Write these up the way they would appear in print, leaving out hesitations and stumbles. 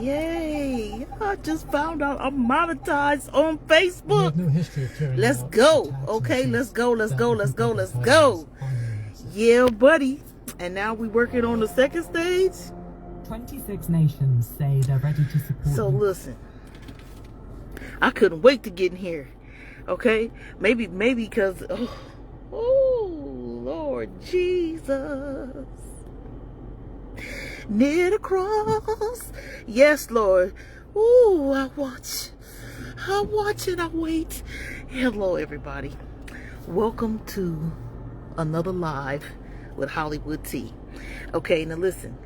Yay! I just found out I'm monetized on Facebook. No history of carrying Let's out go. attacks Okay, and let's go. Let's that go. would Let's be go. Let's perpetrated go. on the Yeah, buddy. And now we working on the second stage. 26 nations say they're ready to support So you. listen, I couldn't wait to get in here. Okay, maybe because oh Lord Jesus, near the cross, yes Lord. Ooh, I watch and I wait. Hello everybody, welcome to another live with Hollywood Tea. Okay, now listen.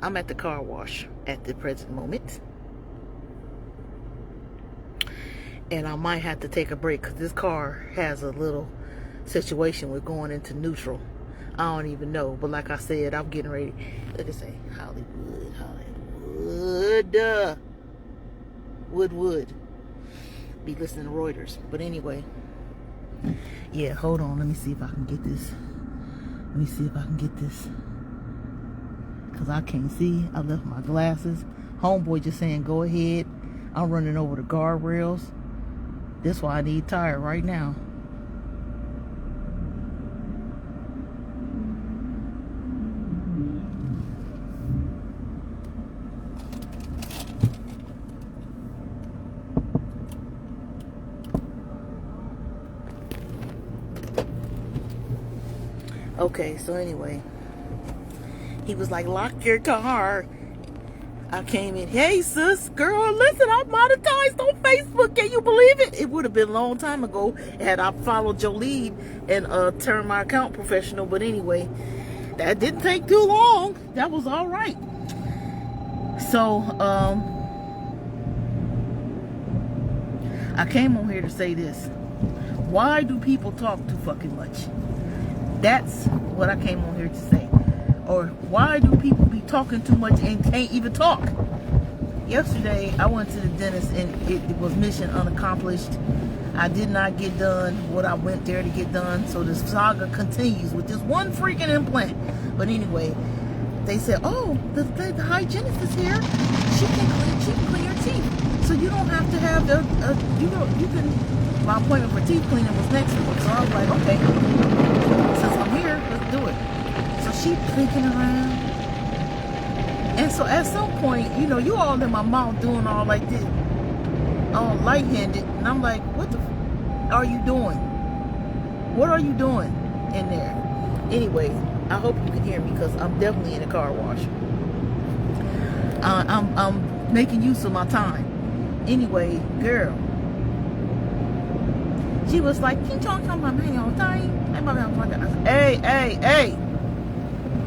I'm at the car wash at the present moment. And I might have to take a break because this car has a little situation with going into neutral. I don't even know. But like I said, I'm getting ready. Look at say Hollywood. Wood. Be listening to Reuters. But anyway. Yeah, hold on. Let me see if I can get this. Because I can't see. I left my glasses. Homeboy just saying go ahead. I'm running over the guardrails. That's why I need tire right now. Okay, so anyway, he was like, lock your car. I came in, hey sis, girl, listen, I'm monetized on Facebook. Can you believe it? It would have been a long time ago had I followed your lead and turned my account professional. But anyway, that didn't take too long. That was all right. So I came on here to say this. Why do people talk too fucking much? That's what I came on here to say. Or why do people be talking too much and can't even talk? Yesterday, I went to the dentist and it was mission unaccomplished. I did not get done what I went there to get done. So this saga continues with this one freaking implant. But anyway, they said, oh, the hygienist is here. She can clean your teeth. So you don't have to have you can, my appointment for teeth cleaning was next week. So I was like, okay, since I'm here, let's do it. So she clicking around. And so at some point, you know, you all in my mouth doing all like this, all light-handed. And I'm like, what the are you doing? What are you doing in there? Anyway, I hope you can hear me because I'm definitely in a car wash. I'm making use of my time. Anyway, girl, she was like, you talking about my man all the time? I said,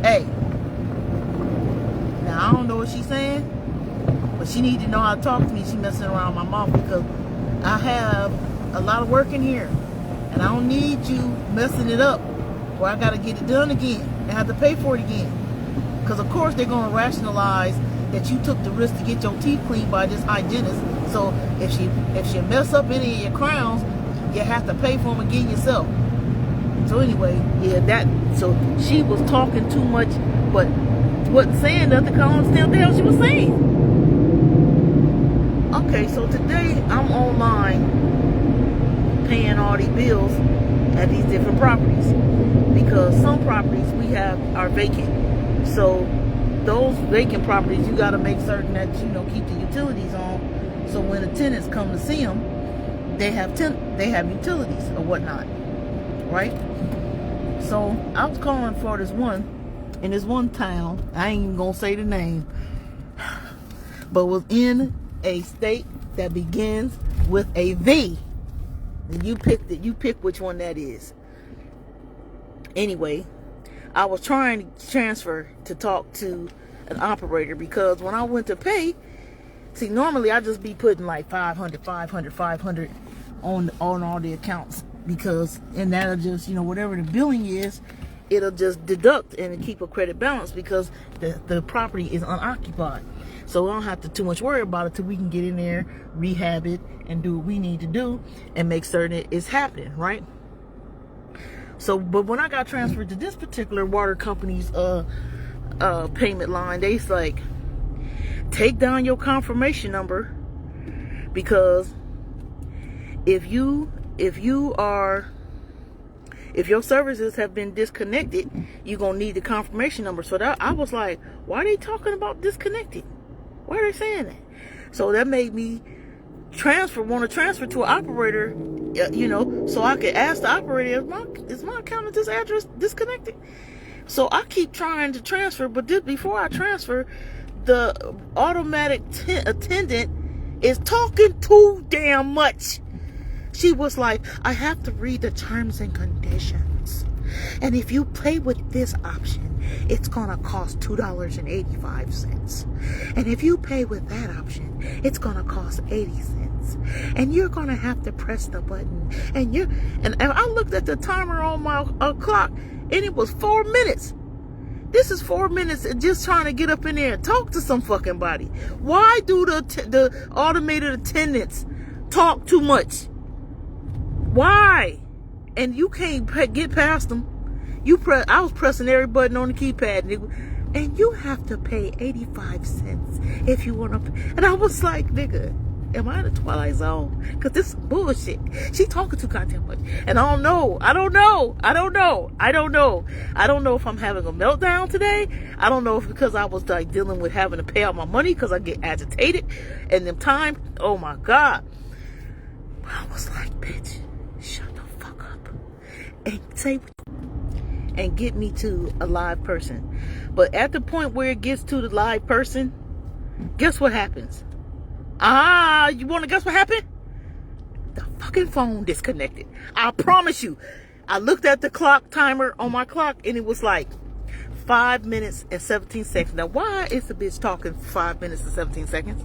hey. Now, I don't know what she's saying, but she need to know how to talk to me. She messing around my mouth because I have a lot of work in here. And I don't need you messing it up where I got to get it done again and have to pay for it again. Because, of course, they're going to rationalize that you took the risk to get your teeth cleaned by this hygienist. So if she mess up any of your crowns, you have to pay for them again yourself. So anyway, yeah, so she was talking too much, but wasn't saying nothing because I don't understand what the hell she was saying. Okay, so today I'm online paying all these bills at these different properties because some properties we have are vacant. So those vacant properties, you got to make certain that, you know, keep the utilities on. So when the tenants come to see them, they have utilities or whatnot, right? So I was calling for this one in this one town. I ain't even gonna say the name, but was in a state that begins with a V. And you picked it. You pick which one that is. Anyway, I was trying to transfer to talk to an operator because when I went to pay, see, normally I just be putting like 500 on all the accounts because, and that'll just, you know, whatever the billing is, it'll just deduct and keep a credit balance because the property is unoccupied. So we don't have to too much worry about it till we can get in there, rehab it, and do what we need to do and make certain it's happening, right? So, but when I got transferred to this particular water company's payment line, they's like, take down your confirmation number, because if your services have been disconnected, you're gonna need the confirmation number. So that I was like, why are they talking about disconnected? Why are they saying that? So that made me want to transfer to an operator, so I could ask the operator, is my account at this address disconnected? So I keep trying to transfer, but before I transfer, the automatic attendant is talking too damn much. She was like, I have to read the terms and conditions. And if you play with this option, it's going to cost $2.85. And if you pay with that option, it's going to cost 80 cents. And you're going to have to press the button. And I looked at the timer on my clock, and it was 4 minutes. This is 4 minutes of just trying to get up in there and talk to some fucking body. Why do the automated attendants talk too much? Why? And you can't get past them. I was pressing every button on the keypad, and you have to pay 85 cents if you want to. And I was like, nigga, am I in the Twilight Zone? Because this is bullshit. She talking too goddamn much. And I don't know if I'm having a meltdown today. I don't know if because I was like dealing with having to pay out my money because I get agitated and them time. Oh my God. I was like, bitch, shut the fuck up and get me to a live person. But at the point where it gets to the live person, guess what happens? You want to guess what happened? The fucking phone disconnected. I promise you. I looked at the clock timer on my clock, and it was like 5 minutes and 17 seconds. Now, why is the bitch talking 5 minutes and 17 seconds?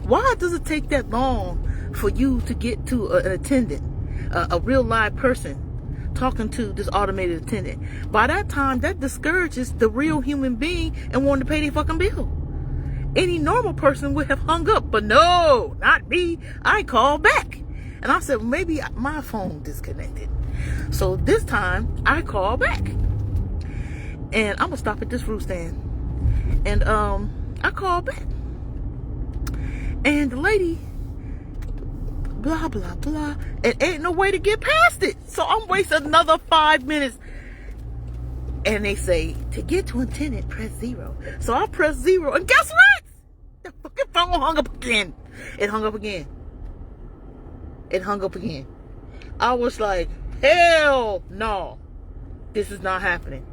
Why does it take that long for you to get to an attendant, a real live person talking to this automated attendant? By that time, that discourages the real human being and wanting to pay their fucking bill. Any normal person would have hung up, but no, not me. I called back. And I said, maybe my phone disconnected. So this time, I called back. And I'm going to stop at this fruit stand. And I called back. And the lady, blah, blah, blah. And ain't no way to get past it. So I'm wasting another 5 minutes. And they say, to get to attendant, press 0. So I press 0. And guess what? The fucking phone hung up again. It hung up again. It hung up again. I was like, hell no. This is not happening.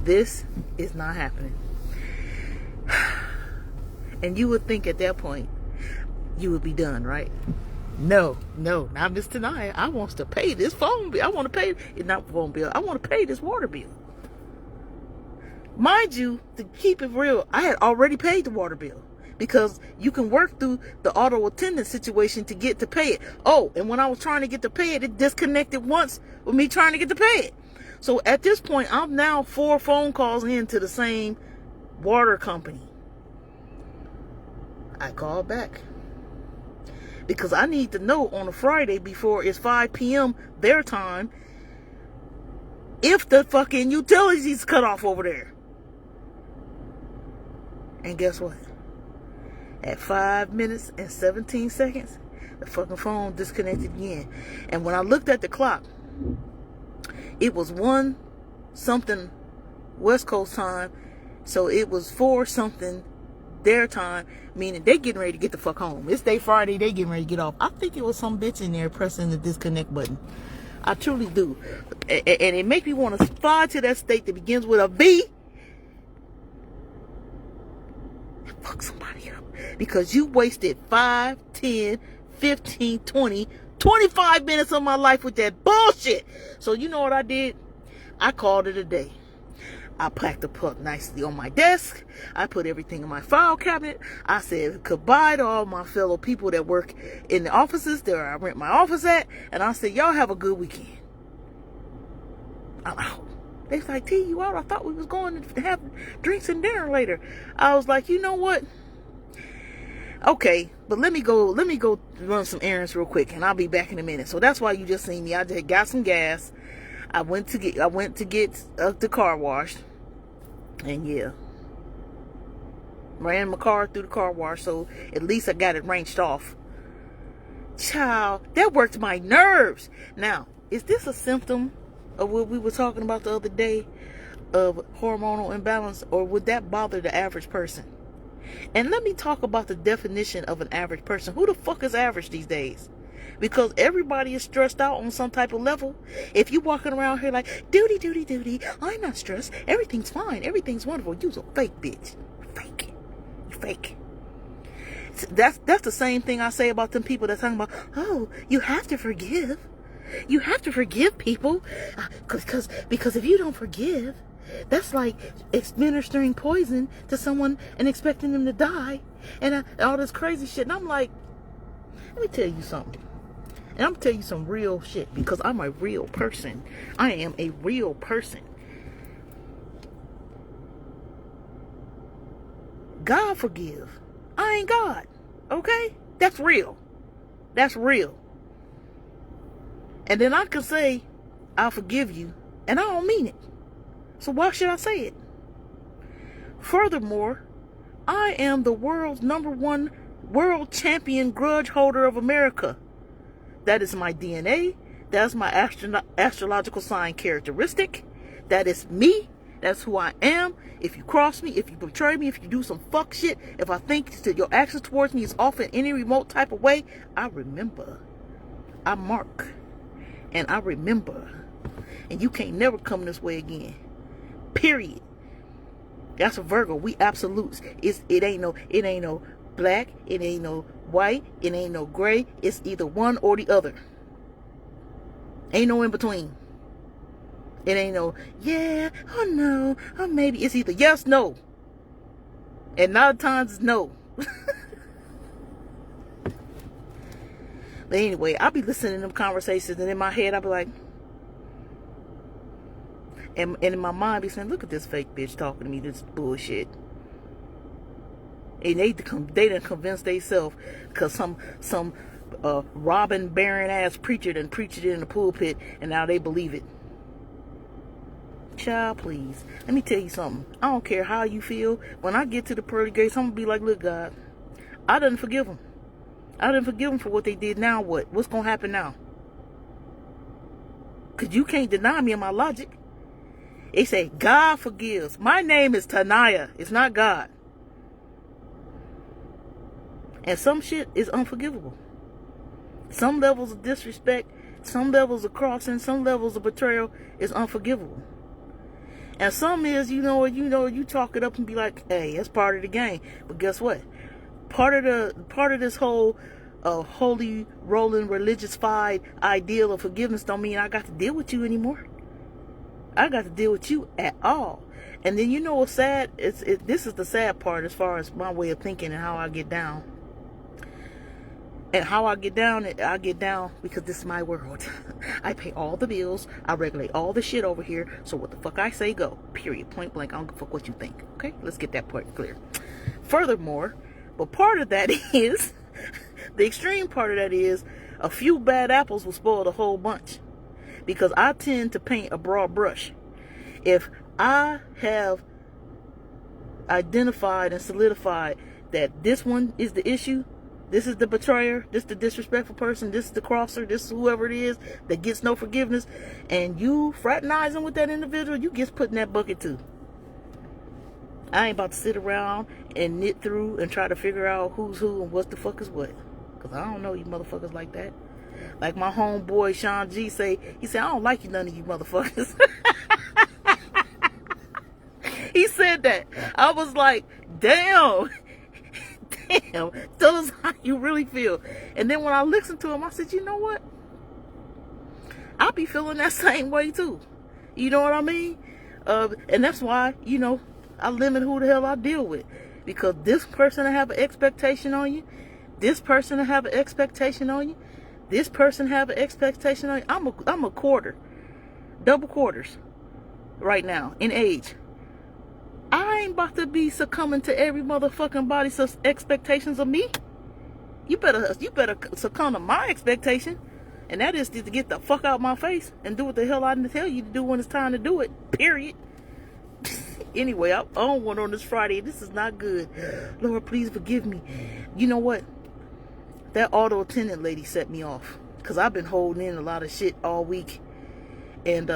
This is not happening. And you would think at that point, you would be done, right? No, not Miss Tanaya. I want to pay this phone bill. I want to pay, not phone bill. I want to pay this water bill. Mind you, to keep it real, I had already paid the water bill. Because you can work through the auto attendant situation to get to pay it. Oh, and when I was trying to get to pay it, it disconnected once with me trying to get to pay it. So at this point, I'm now 4 phone calls into the same water company. I called back. Because I need to know on a Friday before it's 5 p.m. their time if the fucking utilities cut off over there. And guess what? At 5 minutes and 17 seconds, the fucking phone disconnected again. And when I looked at the clock, it was 1 something West Coast time. So it was 4 something their time, meaning they getting ready to get the fuck home. It's day Friday, they getting ready to get off. I think it was some bitch in there pressing the disconnect button. I truly do. And it makes me want to fly to that state that begins with a V and fuck somebody up. Because you wasted 5, 10, 15, 20, 25 minutes of my life with that bullshit. So you know what I did? I called it a day. I packed the puck nicely on my desk. I put everything in my file cabinet. I said goodbye to all my fellow people that work in the offices that I rent my office at. And I said, y'all have a good weekend. I'm out. They was like, T, you out? I thought we was going to have drinks and dinner later. I was like, you know what? Okay, but let me go run some errands real quick, and I'll be back in a minute. So that's why you just seen me. I just got some gas. I went to get the car washed, and yeah, Ran my car through the car wash, so at least I got it wrenched off. Child, that worked my nerves. Now, is this a symptom of what we were talking about the other day of hormonal imbalance, or would that bother the average person? And let me talk about the definition of an average person. Who the fuck is average these days? Because everybody is stressed out on some type of level. If you walking around here like, duty, I'm not stressed. Everything's fine. Everything's wonderful. You's a fake bitch. Fake. You fake. That's the same thing I say about them people that's talking about, oh, you have to forgive. You have to forgive people. Because if you don't forgive, that's like administering poison to someone and expecting them to die. And all this crazy shit. And I'm like, let me tell you something. And I'm going to tell you some real shit, because I'm a real person. I am a real person. God forgive. I ain't God. Okay? That's real. That's real. And then I can say, I'll forgive you, and I don't mean it. So why should I say it? Furthermore, I am the world's #1 world champion grudge holder of America. That is my DNA. That's my astrological sign characteristic. That is me. That's who I am. If you cross me, if you betray me, if you do some fuck shit, if I think that your actions towards me is off in any remote type of way, I remember. I mark. And I remember. And you can't never come this way again. Period. That's a Virgo. We absolutes. It ain't no black, it ain't no white, it ain't no gray. It's either one or the other. Ain't no in between. It ain't no, yeah, oh no, oh maybe. It's either yes, no. And 9 times it's no. But anyway, I'll be listening to them conversations, and in my head I'll be like, and in my mind be saying, look at this fake bitch talking to me, this bullshit. And they done convinced themselves because some Robin Baron ass preacher done preached it in the pulpit, and now they believe it. Child, please. Let me tell you something. I don't care how you feel. When I get to the pearly gates, I'm gonna be like, look, God, I didn't forgive them. I didn't forgive them for what they did. Now what? What's gonna happen now? Because you can't deny me in my logic. They say God forgives. My name is Tanaya. It's not God. And some shit is unforgivable. Some levels of disrespect, some levels of crossing, some levels of betrayal is unforgivable. And some is, you talk it up and be like, hey, that's part of the game. But guess what? Part of this whole holy rolling religious-fied ideal of forgiveness don't mean I got to deal with you anymore. I got to deal with you at all. And then you know what's sad? This is the sad part as far as my way of thinking and how I get down. And how I get down because this is my world. I pay all the bills. I regulate all the shit over here. So what the fuck I say go. Period. Point blank. I don't give a fuck what you think. Okay? Let's get that part clear. Furthermore, but part of that is, the extreme part of that is, a few bad apples will spoil the whole bunch. Because I tend to paint a broad brush. If I have identified and solidified that this one is the issue, this is the betrayer, this is the disrespectful person, this is the crosser, this is whoever it is that gets no forgiveness, and you fraternizing with that individual, you get put in that bucket too. I ain't about to sit around and knit through and try to figure out who's who and what the fuck is what. Because I don't know you motherfuckers like that. Like my homeboy Sean G say, he said, I don't like you none of you motherfuckers. He said that. I was like, damn. Damn, tell us how you really feel. And then when I listened to him, I said, you know what? I'll be feeling that same way too. You know what I mean? And that's why, I limit who the hell I deal with. Because this person will have an expectation on you. This person will have an expectation on you. This person have an expectation on you. I'm a quarter. Double quarters right now in age. I ain't about to be succumbing to every motherfucking body's expectations of me. You better succumb to my expectation. And that is to get the fuck out of my face and do what the hell I tell you to do when it's time to do it. Period. Anyway, I'm on one on this Friday. This is not good. Lord, please forgive me. You know what? That auto attendant lady set me off. Because I've been holding in a lot of shit all week. And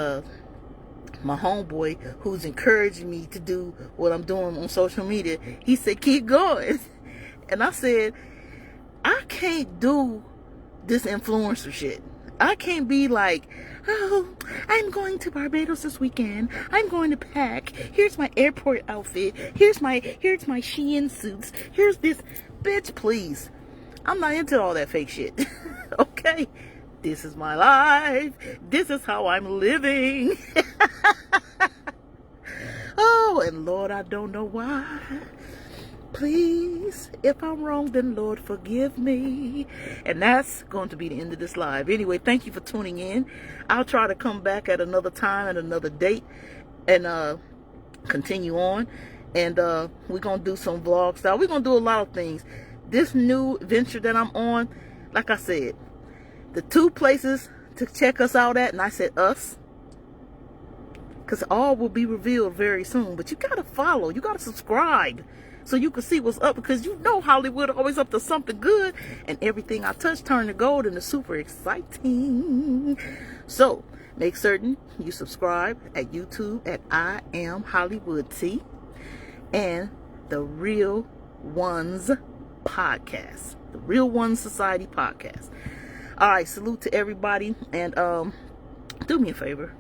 my homeboy, who's encouraging me to do what I'm doing on social media, he said, keep going. And I said, I can't do this influencer shit. I can't be like, oh, I'm going to Barbados this weekend. I'm going to pack. Here's my airport outfit. Here's my Shein suits. Here's this. Bitch, please. I'm not into all that fake shit. Okay? This is my life. This is how I'm living. Oh, and Lord, I don't know why. Please, if I'm wrong, then Lord, forgive me. And that's going to be the end of this live. Anyway, thank you for tuning in. I'll try to come back at another time, at another date, and continue on. And we're going to do some vlog style. We're going to do a lot of things. This new venture that I'm on, like I said, the 2 places to check us out at, and I said us, because all will be revealed very soon. But you got to follow. You got to subscribe so you can see what's up, because you know Hollywood always up to something good, and everything I touch turn to gold, and it's super exciting. So make certain you subscribe at YouTube at I Am Hollywood T and the Real Ones Podcast, the Real Ones Society Podcast. All right, salute to everybody, and do me a favor.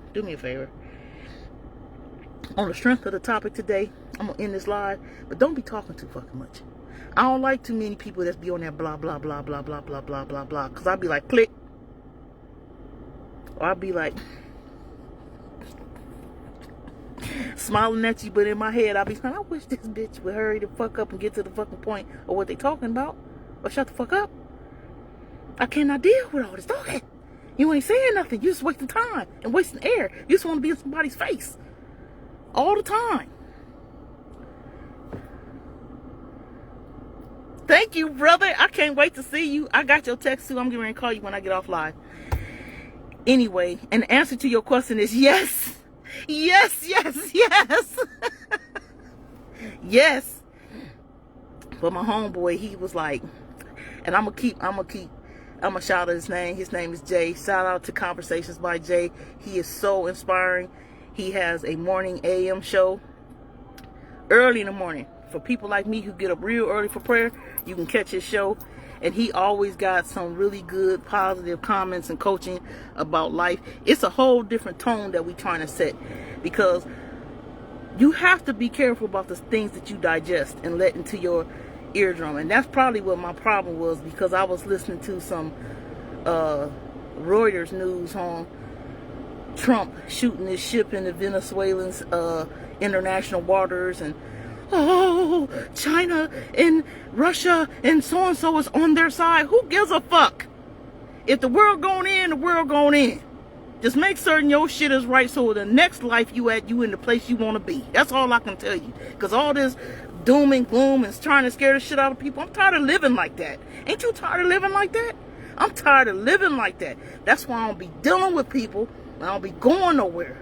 On the strength of the topic today, I'm gonna end this live, but don't be talking too fucking much. I don't like too many people that be on there blah blah blah blah blah blah blah blah blah, because I'll be like click, or I'll be like smiling at you, but in my head I'll be saying, I wish this bitch would hurry the fuck up and get to the fucking point of what they talking about, or shut the fuck up. I cannot deal with all this talking. You ain't saying nothing. You just wasting time and wasting air. You just want to be in somebody's face all the time. Thank you, brother. I can't wait to see you. I got your text too. I'm getting ready to call you when I get off live. Anyway, and the answer to your question is yes. Yes, yes, yes. Yes. But my homeboy, he was like, and I'm gonna shout out his name. His name is Jay. Shout out to Conversations by Jay. He is so inspiring. He has a morning AM show early in the morning. For people like me who get up real early for prayer, you can catch his show. And he always got some really good positive comments and coaching about life. It's a whole different tone that we're trying to set, because you have to be careful about the things that you digest and let into your eardrum. And that's probably what my problem was, because I was listening to some Reuters news on Trump shooting his ship into Venezuelans international waters, and oh, China and Russia and so is on their side. Who gives a fuck? If the world going in, the world going in. Just make certain your shit is right, so the next life you at, you in the place you want to be. That's all I can tell you. Because all this doom and gloom and trying to scare the shit out of people, I'm tired of living like that. Ain't you tired of living like that? I'm tired of living like that. That's why I don't be dealing with people. I don't be going nowhere.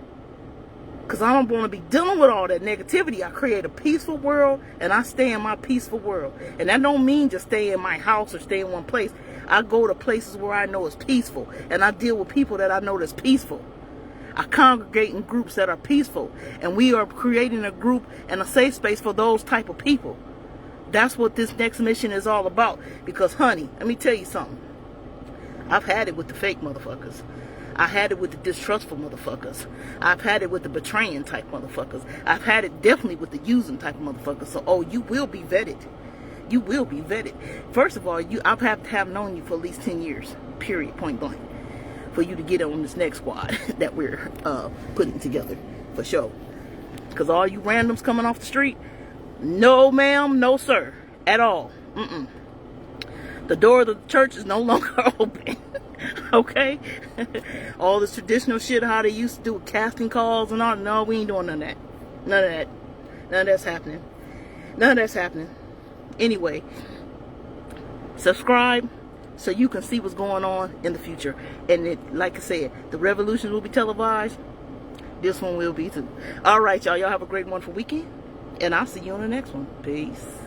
Because I don't want to be dealing with all that negativity. I create a peaceful world, and I stay in my peaceful world. And that don't mean just stay in my house or stay in one place. I go to places where I know it's peaceful, and I deal with people that I know that's peaceful. I congregate in groups that are peaceful, and we are creating a group and a safe space for those type of people. That's what this next mission is all about. Because, honey, let me tell you something. I've had it with the fake motherfuckers. I had it with the distrustful motherfuckers. I've had it with the betraying type motherfuckers. I've had it definitely with the using type of motherfuckers. So, you will be vetted. You will be vetted. First of all, I've have to have known you for at least 10 years, period, point blank, for you to get on this next squad that we're putting together, for sure. Because all you randoms coming off the street, no ma'am, no sir, at all. The door of the church is no longer open. Okay? All this traditional shit, how they used to do with casting calls and all. No, we ain't doing none of that. None of that. None of that's happening. None of that's happening. Anyway, subscribe so you can see what's going on in the future. And like I said, the revolutions will be televised. This one will be too. All right, y'all. Y'all have a great, wonderful weekend. And I'll see you on the next one. Peace.